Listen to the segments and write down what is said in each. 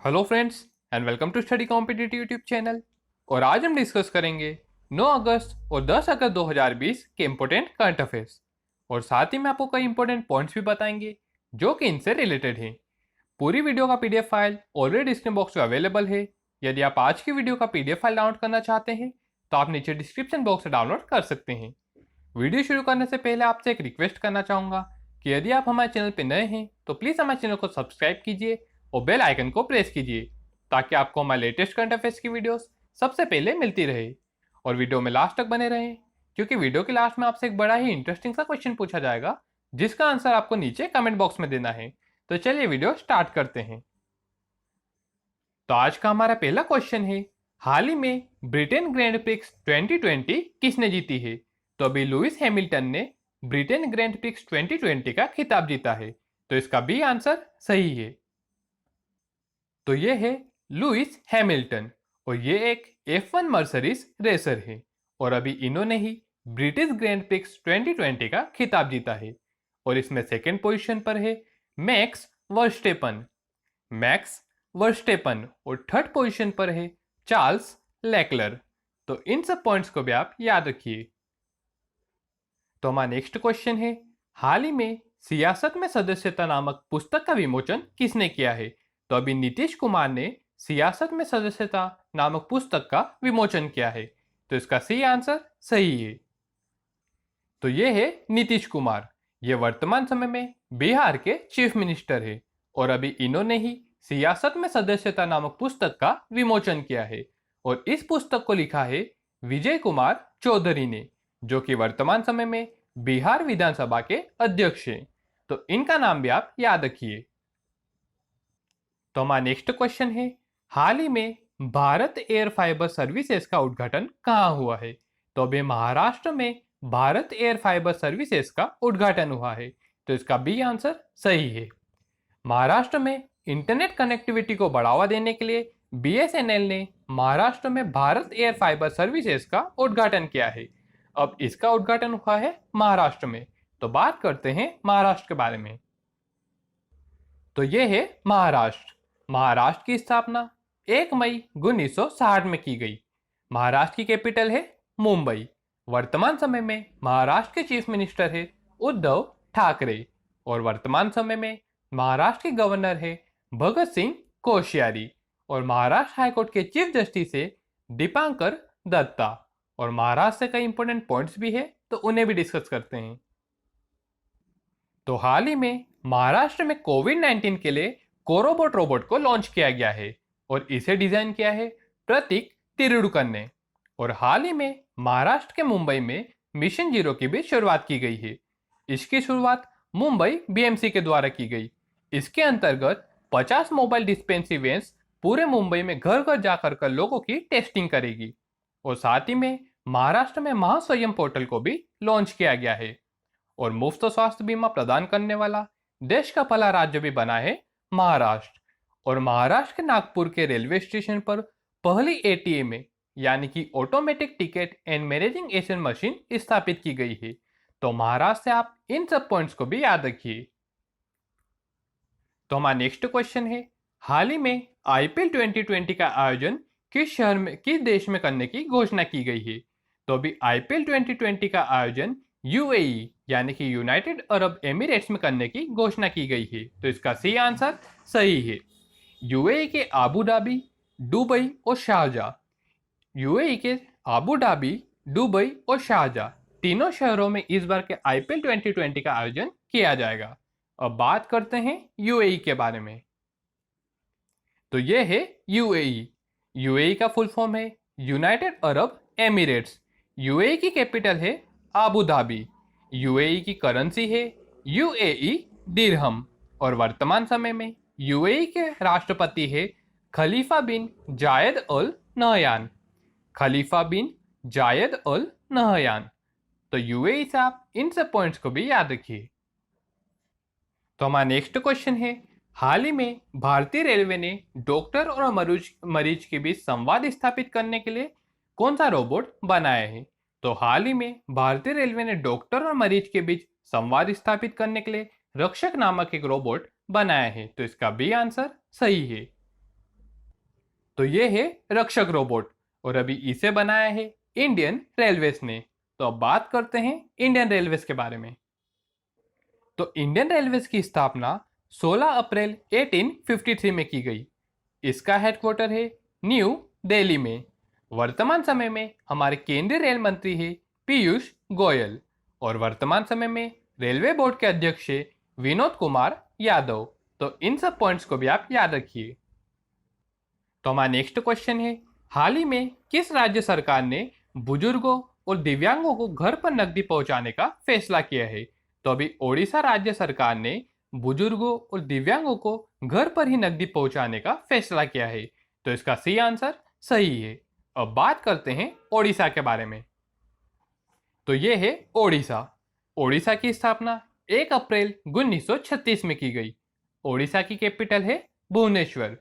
Hello friends and welcome to study competitive YouTube channel. और आज हम डिस्कस करेंगे 9 अगस्त और 10 अगस्त 2020 के इम्पोर्टेंट करंट अफेयर्स और साथ ही में आपको कई इंपॉर्टेंट पॉइंट्स भी बताएंगे जो कि इनसे रिलेटेड हैं। पूरी वीडियो का PDF file already description box में अवेलेबल है। यदि आप आज की वीडियो का पीडीएफ फाइल डाउनलोड करना चाहते हैं तो आप नीचे डिस्क्रिप्शन बॉक्स से डाउनलोड कर सकते हैं। वीडियो शुरू करने से पहले आपसे एक रिक्वेस्ट करना चाहूँगा कि यदि आप हमारे चैनल पर नए हैं तो प्लीज़ हमारे चैनल को सब्सक्राइब कीजिए और बेल आइकन को प्रेस कीजिए ताकि आपको हमारे लेटेस्ट करंट अफेयर्स की वीडियोस सबसे पहले मिलती रहे। और वीडियो में लास्ट तक बने रहें क्योंकि वीडियो के लास्ट में आपसे एक बड़ा ही इंटरेस्टिंग सा क्वेश्चन पूछा जाएगा जिसका आंसर आपको नीचे कमेंट बॉक्स में देना है। तो चलिए वीडियो स्टार्ट करते हैं। तो आज का हमारा पहला क्वेश्चन है, हाल ही में ब्रिटेन ग्रैंड प्रिक्स 2020 किसने जीती है? तो अभी लुइस हैमिल्टन ने ब्रिटेन ग्रैंड प्रिक्स 2020 का खिताब जीता है। तो इसका बी आंसर सही है। तो ये है लुइस हैमिल्टन और ये एक F1 मर्सिडीज रेसर है और अभी इन्होंने ही ब्रिटिश ग्रैंड प्रिक्स 2020 का खिताब जीता है। और इसमें सेकंड पोजीशन पर है मैक्स वर्स्टेपन और थर्ड पोजीशन पर है चार्ल्स लेक्लर। तो इन सब पॉइंट्स को भी आप याद रखिए। तो हमारा नेक्स्ट क्वेश्चन है, हाल ही में सियासत में सदस्यता नामक पुस्तक का विमोचन किसने किया है? तो अभी नीतीश कुमार ने सियासत में सदस्यता नामक पुस्तक का विमोचन किया है। तो इसका सी आंसर सही है। तो ये है नीतीश कुमार। ये वर्तमान समय में बिहार के चीफ मिनिस्टर है और अभी इन्होंने ही सियासत में सदस्यता नामक पुस्तक का विमोचन किया है और इस पुस्तक को लिखा है विजय कुमार चौधरी ने, जो कि वर्तमान समय में बिहार विधानसभा के अध्यक्ष हैं। तो इनका नाम भी आप याद रखिए। तो हमारा नेक्स्ट क्वेश्चन है, हाल ही में भारत एयर फाइबर सर्विसेज का उद्घाटन कहाँ हुआ है? तो अभी महाराष्ट्र में भारत एयर फाइबर सर्विसेज का उद्घाटन हुआ है। तो इसका बी आंसर सही है। महाराष्ट्र में इंटरनेट कनेक्टिविटी को बढ़ावा देने के लिए BSNL ने महाराष्ट्र में भारत एयर फाइबर सर्विसेज का उद्घाटन किया है। अब इसका उद्घाटन हुआ है महाराष्ट्र में। तो बात करते हैं महाराष्ट्र के बारे में। तो यह है महाराष्ट्र। महाराष्ट्र की स्थापना 1 मई 1960 में की गई। महाराष्ट्र की कैपिटल है मुंबई। वर्तमान समय में महाराष्ट्र के चीफ मिनिस्टर है उद्धव ठाकरे और वर्तमान समय में महाराष्ट्र के गवर्नर है भगत सिंह कोश्यारी और महाराष्ट्र हाईकोर्ट के चीफ जस्टिस है दीपांकर दत्ता। और महाराष्ट्र से कई इंपॉर्टेंट पॉइंट्स भी है तो उन्हें भी डिस्कस करते हैं। तो हाल ही में महाराष्ट्र में कोविड-19 के लिए कोरोबोट रोबोट को लॉन्च किया गया है और इसे डिजाइन किया है प्रतीक तिरुडकर ने। और हाल ही में महाराष्ट्र के मुंबई में मिशन जीरो की भी शुरुआत की गई है। इसकी शुरुआत मुंबई BMC के द्वारा की गई। इसके अंतर्गत 50 मोबाइल डिस्पेंसरी वैन्स पूरे मुंबई में घर घर जाकर कर लोगों की टेस्टिंग करेगी। और साथ ही में महाराष्ट्र में महास्वयं पोर्टल को भी लॉन्च किया गया है और मुफ्त स्वास्थ्य बीमा प्रदान करने वाला देश का पहला राज्य भी बना है महाराष्ट्र। और महाराष्ट्र के नागपुर के रेलवे स्टेशन पर पहली ATM यानी कि automatic ticket and managing agent machine स्थापित की गई है। तो महाराष्ट्र से आप इन सब पॉइंट्स को भी याद रखिए। तो हमारा नेक्स्ट क्वेश्चन है, हाल ही में IPL 2020 का आयोजन किस शहर में किस देश में करने की घोषणा की गई है? तो अभी IPL 2020 का आयोजन UAE यानी कि यूनाइटेड अरब एमिरेट्स में करने की घोषणा की गई है। तो इसका सी आंसर सही है। UAE के आबू धाबी, दुबई और शारजाह तीनों शहरों में इस बार के IPL 2020 का आयोजन किया जाएगा। अब बात करते हैं UAE के बारे में। तो यह है UAE का फुल फॉर्म है यूनाइटेड अरब एमिरेट्स। UAE की कैपिटल है आबू धाबी। UAE की करेंसी है UAE दिरहम और वर्तमान समय में UAE के राष्ट्रपति है खलीफा बिन जायद अल नहयान। तो UAE से आप इन सब पॉइंट्स को भी याद रखिए। तो हमारा नेक्स्ट क्वेश्चन है, हाल ही में भारतीय रेलवे ने डॉक्टर और मरीज के बीच संवाद स्थापित करने के लिए कौन सा रोबोट बनाया है? तो हाल ही में भारतीय रेलवे ने डॉक्टर और मरीज के बीच संवाद स्थापित करने के लिए रक्षक नामक एक रोबोट बनाया है। तो इसका बी आंसर सही है। तो ये है रक्षक रोबोट और अभी इसे बनाया है इंडियन रेलवेज ने। तो अब बात करते हैं इंडियन रेलवेज के बारे में। तो इंडियन रेलवेज की स्थापना 16 अप्रैल 1853 में की गई। इसका हेडक्वार्टर है न्यू दिल्ली में। वर्तमान समय में हमारे केंद्रीय रेल मंत्री है पीयूष गोयल और वर्तमान समय में रेलवे बोर्ड के अध्यक्ष है विनोद कुमार यादव। तो इन सब पॉइंट्स को भी आप याद रखिए। तो हमारा नेक्स्ट क्वेश्चन है, हाल ही में किस राज्य सरकार ने बुजुर्गों और दिव्यांगों को घर पर नकदी पहुंचाने का फैसला किया है? तो अभी ओडिशा राज्य सरकार ने बुजुर्गों और दिव्यांगों को घर पर ही नकदी पहुंचाने का फैसला किया है। तो इसका सी आंसर सही है। अब बात करते हैं ओडिशा के बारे में। तो ये है ओडिशा। ओडिशा की स्थापना 1 अप्रैल 1936 में की गई। ओडिशा की कैपिटल है भुवनेश्वर।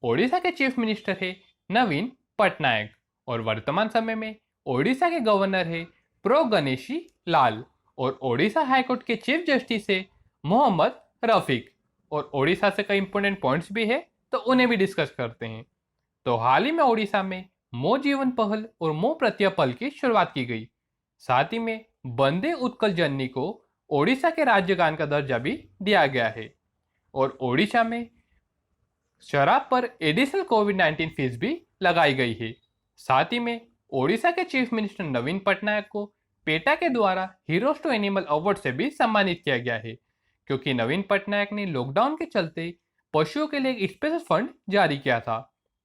ओडिशा के चीफ मिनिस्टर है नवीन पटनायक और वर्तमान समय में ओडिशा के गवर्नर है प्रो गणेशी लाल और ओडिशा हाईकोर्ट के चीफ जस्टिस है मोहम्मद रफीक। और ओडिशा से कई इंपॉर्टेंट पॉइंट्स भी है, तो उन्हें भी डिस्कस करते हैं। तो हाल ही में ओडिशा में मो जीवन पहल और मो प्रत्यय पहल की शुरुआत की गई। साथ ही में बंदे उत्कल जननी को ओडिशा के राज्यगान का दर्जा भी दिया गया है। और ओडिशा में शराब पर एडिशनल कोविड-19 फीस भी लगाई गई है। साथ ही में ओडिशा के चीफ मिनिस्टर नवीन पटनायक को पेटा के द्वारा हीरोज टू एनिमल अवार्ड से भी सम्मानित किया गया है, क्योंकि नवीन पटनायक ने लॉकडाउन के चलते पशुओं के लिए एक स्पेशल फंड जारी किया था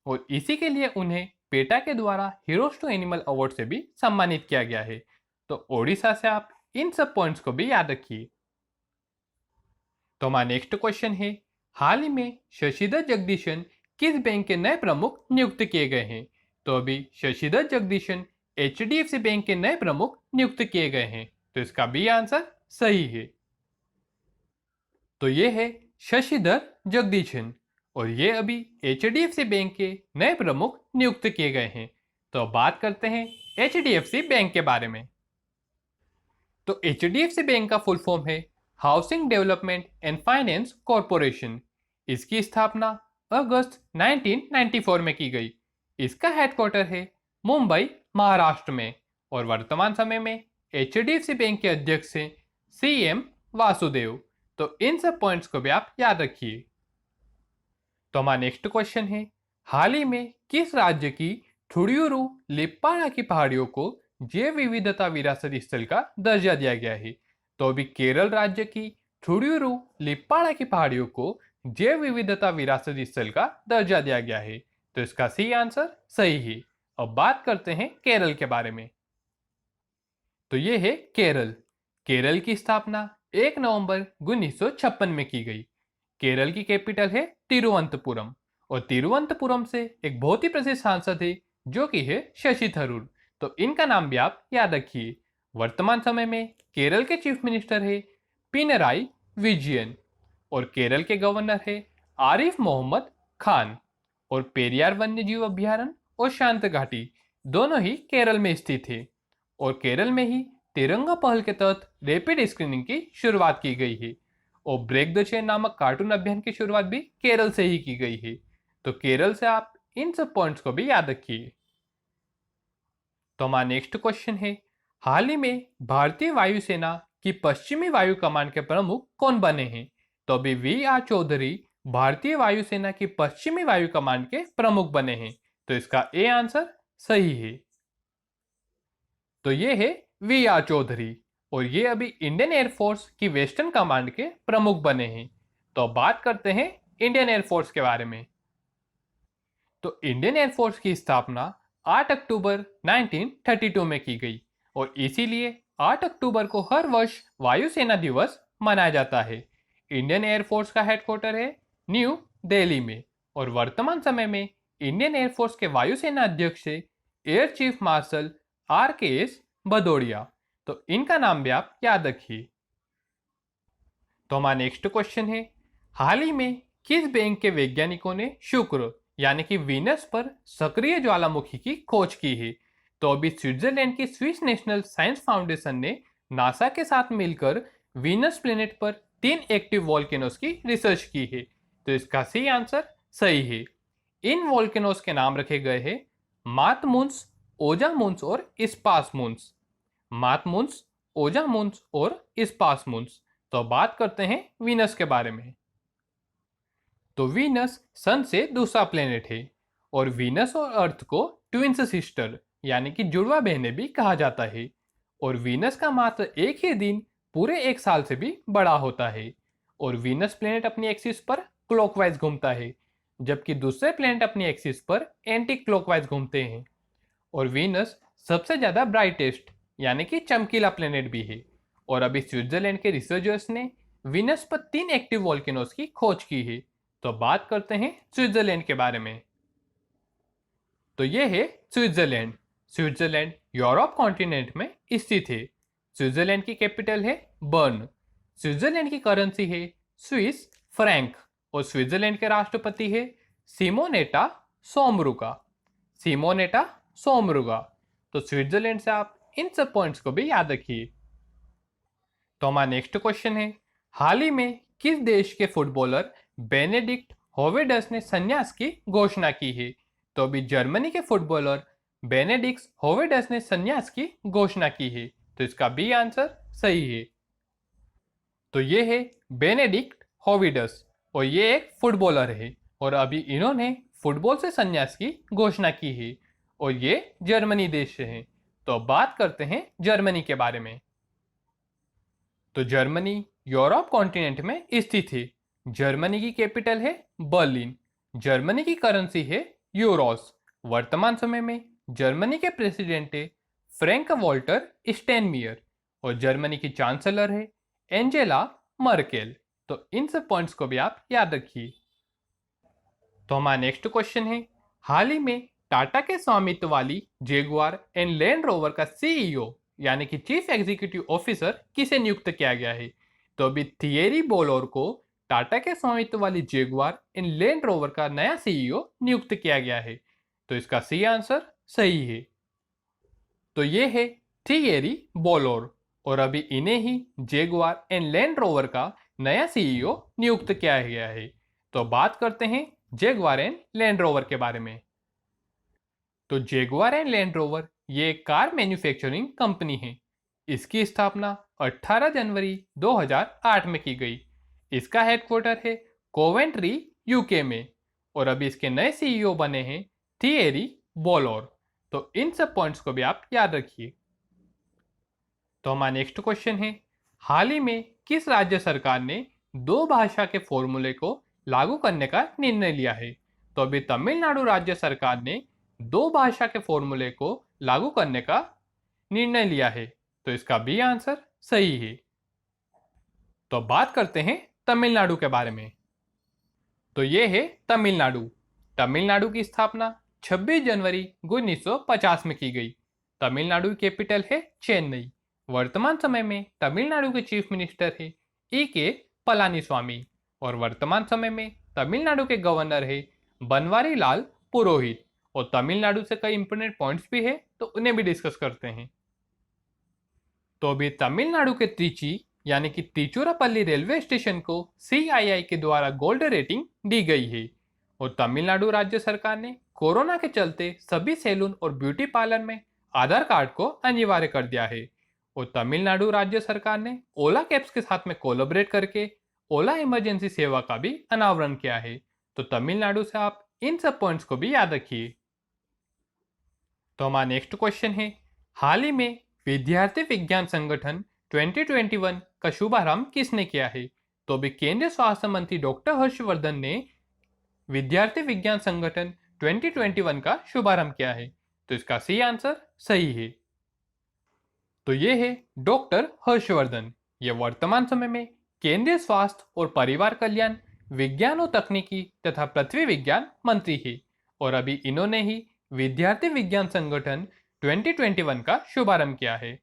और इसी के लिए उन्हें पेटा के द्वारा हीरोज टू एनिमल अवार्ड से भी सम्मानित किया गया है। तो ओडिशा से आप इन सब पॉइंट्स को भी याद रखिए। तो हमारा नेक्स्ट क्वेश्चन है, हाल ही में शशिधर जगदीशन किस बैंक के नए प्रमुख नियुक्त किए गए हैं? तो अभी शशिधर जगदीशन एचडीएफसी बैंक के नए प्रमुख नियुक्त किए गए हैं। तो इसका बी आंसर सही है। तो ये है शशिधर जगदीशन और ये अभी एचडीएफसी बैंक के नए प्रमुख नियुक्त किए गए हैं। तो अब बात करते हैं एचडीएफसी बैंक के बारे में। तो एचडीएफसी बैंक का फुल फॉर्म है housing development and finance corporation. इसकी स्थापना अगस्त 1994 में की गई। इसका हेडक्वार्टर है मुंबई महाराष्ट्र में और वर्तमान समय में एचडीएफसी बैंक के अध्यक्ष हैं सीएम वासुदेव। तो इन सब पॉइंट्स को भी आप याद रखिए। तो हमारा नेक्स्ट क्वेश्चन है, हाल ही में किस राज्य की थुड़ियूरू लिप्पाणा की पहाड़ियों को जैव विविधता विरासत स्थल का दर्जा दिया गया है? तो अभी केरल राज्य की थुड़ियूरू लिप्पाणा की पहाड़ियों को जैव विविधता विरासत स्थल का दर्जा दिया गया है। तो इसका सी आंसर सही है। अब बात करते हैं केरल के बारे में। तो ये है केरल। केरल की स्थापना 1 नवंबर 1956 में की गई। केरल की कैपिटल है तिरुवनंतपुरम और तिरुवनंतपुरम से एक बहुत ही प्रसिद्ध सांसद है जो कि है शशि थरूर। तो इनका नाम भी आप याद रखिए। वर्तमान समय में केरल के चीफ मिनिस्टर है पिनराई विजयन और केरल के गवर्नर है आरिफ मोहम्मद खान। और पेरियार वन्यजीव अभ्यारण्य और शांत घाटी दोनों ही केरल में स्थित है और केरल में ही तिरंगा पहल के तहत रैपिड स्क्रीनिंग की शुरुआत की गई है और ब्रेक द चेन नामक कार्टून अभियान की शुरुआत भी केरल से ही की गई है। तो केरल से आप इन सब पॉइंट्स को भी याद रखिए। तो हमारा नेक्स्ट क्वेश्चन है, हाल ही में भारतीय वायुसेना की पश्चिमी वायु कमान के प्रमुख कौन बने हैं? तो अभी वी.आर. चौधरी भारतीय वायुसेना की पश्चिमी वायु कमान के प्रमुख बने हैं। तो इसका ए आंसर सही है। तो ये है वी.आर. चौधरी और ये अभी इंडियन एयरफोर्स की वेस्टर्न कमांड के प्रमुख बने हैं। तो अब बात करते हैं इंडियन एयरफोर्स के बारे में। तो इंडियन एयरफोर्स की स्थापना 8 अक्टूबर 1932 में की गई और इसीलिए 8 अक्टूबर को हर वर्ष वायुसेना दिवस मनाया जाता है। इंडियन एयरफोर्स का हेडक्वार्टर है न्यू दिल्ली में और वर्तमान समय में इंडियन एयरफोर्स के वायुसेना अध्यक्ष है एयर चीफ मार्शल आर.के.एस. भदौरिया। तो इनका नाम भी आप याद रखिए। तो हमारा नेक्स्ट क्वेश्चन है, हाल ही में किस बैंक के वैज्ञानिकों ने शुक्र यानी कि वीनस पर सक्रिय ज्वालामुखी की खोज की है? तो अभी स्विट्जरलैंड की स्विस नेशनल साइंस फाउंडेशन ने नासा के साथ मिलकर वीनस प्लेनेट पर 3 एक्टिव वॉल्केनोस की रिसर्च की है। तो इसका सही आंसर सही है। इन वोल्केनोस के नाम रखे गए हैं मातमुन्स, ओजामुन्स और इस्पासमुन्स। मातमुन्स, ओजामुन्स और इस्पासमुन्स। तो बात करते हैं वीनस के बारे में। तो वीनस सन से दूसरा प्लेनेट है और वीनस और अर्थ को ट्विंस सिस्टर यानी कि जुड़वा बहनें भी कहा जाता है। और वीनस का मात्र एक ही दिन पूरे एक साल से भी बड़ा होता है। और वीनस प्लेनेट अपनी एक्सिस पर क्लॉकवाइज घूमता है, जबकि दूसरे प्लेनेट अपनी एक्सिस पर एंटी क्लॉकवाइज घूमते हैं। और वीनस सबसे ज़्यादा ब्राइटेस्ट यानी कि चमकीला प्लेनेट भी है। और अभी स्विट्जरलैंड के रिसर्चर्स ने वीनस पर 3 एक्टिव वॉल्केनोस की खोज की है। तो बात करते हैं स्विट्जरलैंड के बारे में। तो ये है स्विट्जरलैंड। स्विट्जरलैंड यूरोप कॉन्टिनेंट में स्थित है। स्विट्जरलैंड की कैपिटल है बर्न। स्विट्जरलैंड की करेंसी है स्विस फ्रैंक। और स्विट्जरलैंड के राष्ट्रपति है सिमोनेटा सोमरुगा। सिमोनेटा सोमरुगा। तो स्विट्जरलैंड से आप इन सब पॉइंट्स को भी याद रखिए। तो हमारा नेक्स्ट क्वेश्चन है, हाल ही में किस देश के फुटबॉलर बेनेडिक्ट होवेडस ने संन्यास की घोषणा की है? तो अभी जर्मनी के फुटबॉलर बेनेडिक्ट होवेडस ने संन्यास की घोषणा की है। तो इसका बी आंसर सही है। तो ये है बेनेडिक्ट होविडस और ये एक फुटबॉलर है और अभी इन्होंने फुटबॉल से संन्यास की घोषणा की है और ये जर्मनी देश से हैं। तो अब बात करते हैं जर्मनी के बारे में। तो जर्मनी यूरोप कॉन्टिनेंट में स्थित है। जर्मनी की कैपिटल है बर्लिन। जर्मनी की करेंसी है यूरोस। वर्तमान समय में जर्मनी के प्रेसिडेंट है फ्रैंक वॉल्टर स्टेनमियर और जर्मनी की चांसलर है एंजेला मर्केल। तो इन सब पॉइंट्स को भी आप याद रखिए। तो हमारा नेक्स्ट क्वेश्चन है, हाल ही में टाटा के स्वामित्व वाली जैगुआर एंड लैंड रोवर का सीईओ यानी कि चीफ एग्जीक्यूटिव ऑफिसर किसे नियुक्त किया गया है? तो अभी थियरी बोलोर को टाटा के स्वामित्व वाली जैगुआर एंड लैंड रोवर का नया सीईओ नियुक्त किया गया है। तो इसका सी आंसर सही है। तो ये है थियरी बोलोर और अभी इन्हें ही जैगुआर एंड लैंड रोवर का नया सीईओ नियुक्त किया गया है। तो बात करते हैं जैगुआर एंड लैंड रोवर के बारे में। तो जैगुआर एंड लैंड रोवर ये एक कार मैन्युफैक्चरिंग कंपनी है। इसकी स्थापना 18 जनवरी 2008 में की गई। इसका हेडक्वार्टर है कोवेंट्री यूके में और अभी इसके नए सीईओ बने हैं थियरी बोलोर। तो इन सब पॉइंट्स को भी आप याद रखिए। तो हमारा नेक्स्ट क्वेश्चन है, हाल ही में किस राज्य सरकार ने 2 भाषा के फॉर्मूले को लागू करने का निर्णय लिया है? तो अभी तमिलनाडु राज्य सरकार ने 2 भाषा के फॉर्मूले को लागू करने का निर्णय लिया है। तो इसका बी आंसर सही है। तो बात करते हैं तमिलनाडु के बारे में। तो ये है तमिलनाडु। तमिलनाडु की स्थापना 26 जनवरी 1950 में की गई। तमिलनाडु की कैपिटल है चेन्नई। वर्तमान समय में तमिलनाडु के चीफ मिनिस्टर है के पलानीस्वामी और वर्तमान समय में तमिलनाडु के गवर्नर है बनवारी लाल पुरोहित। और तमिलनाडु से कई इंपोर्टेंट पॉइंट्स भी है तो उन्हें भी डिस्कस करते हैं। तो अभी तमिलनाडु के त्रिची यानी कि तिरुचिरापल्ली रेलवे स्टेशन को CII के द्वारा गोल्ड रेटिंग दी गई है। और तमिलनाडु राज्य सरकार ने कोरोना के चलते सभी सैलून और ब्यूटी पार्लर में आधार कार्ड को अनिवार्य कर दिया है। और तमिलनाडु राज्य सरकार ने ओला कैब्स के साथ में कोलैबोरेट करके ओला इमरजेंसी सेवा का भी अनावरण किया है। तो तमिलनाडु से आप इन सब पॉइंट्स को भी याद रखिए। तो हमारा नेक्स्ट क्वेश्चन है, हाल ही में विद्यार्थी विज्ञान संगठन 2021 का शुभारंभ किसने किया है? तो अभी केंद्रीय स्वास्थ्य मंत्री डॉक्टर हर्षवर्धन ने विद्यार्थी विज्ञान संगठन 2021 का शुभारंभ किया है। तो इसका सी आंसर सही है। तो ये है डॉक्टर हर्षवर्धन। ये वर्तमान समय में केंद्रीय स्वास्थ्य और परिवार कल्याण, विज्ञान और तकनीकी तथा पृथ्वी विज्ञान मंत्री है और अभी इन्होंने ही विद्यार्थी विज्ञान संगठन 2021 का शुभारंभ किया है।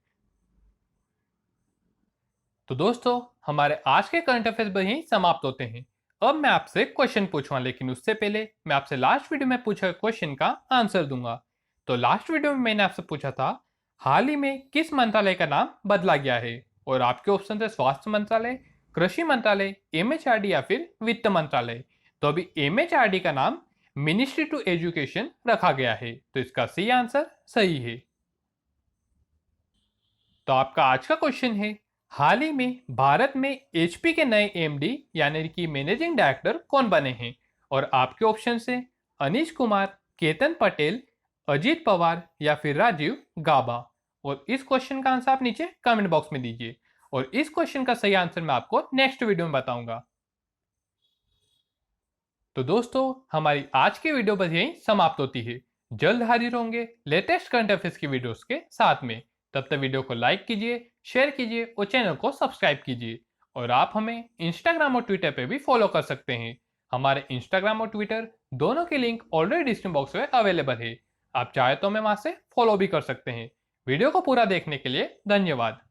तो दोस्तों, हमारे आज के करंट अफेयर्स यहीं समाप्त होते हैं। अब मैं आपसे क्वेश्चन पूछूंगा, लेकिन उससे पहले मैं आपसे लास्ट वीडियो में पूछा क्वेश्चन का आंसर दूंगा। तो लास्ट वीडियो में मैंने आपसे पूछा था, हाल ही में किस मंत्रालय का नाम बदला गया है? और आपके ऑप्शन थे स्वास्थ्य मंत्रालय, कृषि मंत्रालय, MHRD या फिर वित्त मंत्रालय। तो अभी MHRD का नाम मिनिस्ट्री टू एजुकेशन रखा गया है। तो इसका सी आंसर सही है। तो आपका आज का क्वेश्चन है, हाल ही में भारत में एचपी के नए एमडी यानी कि मैनेजिंग डायरेक्टर कौन बने हैं? और आपके ऑप्शन है अनीश कुमार, केतन पटेल, अजीत पवार या फिर राजीव गाबा। और इस क्वेश्चन का आंसर आप नीचे कमेंट बॉक्स में दीजिए और इस क्वेश्चन का सही आंसर मैं आपको नेक्स्ट वीडियो में बताऊंगा। तो दोस्तों, हमारी आज की वीडियो बस यहीं समाप्त होती है। जल्द हाजिर होंगे लेटेस्ट करंट अफेयर्स की वीडियोस के साथ में। तब तक वीडियो को लाइक कीजिए, शेयर कीजिए और चैनल को सब्सक्राइब कीजिए। और आप हमें इंस्टाग्राम और ट्विटर पे भी फॉलो कर सकते हैं। हमारे इंस्टाग्राम और ट्विटर दोनों के लिंक ऑलरेडी डिस्क्रिप्शन बॉक्स में अवेलेबल है। आप चाहे तो हमें वहां से फॉलो भी कर सकते हैं। वीडियो को पूरा देखने के लिए धन्यवाद।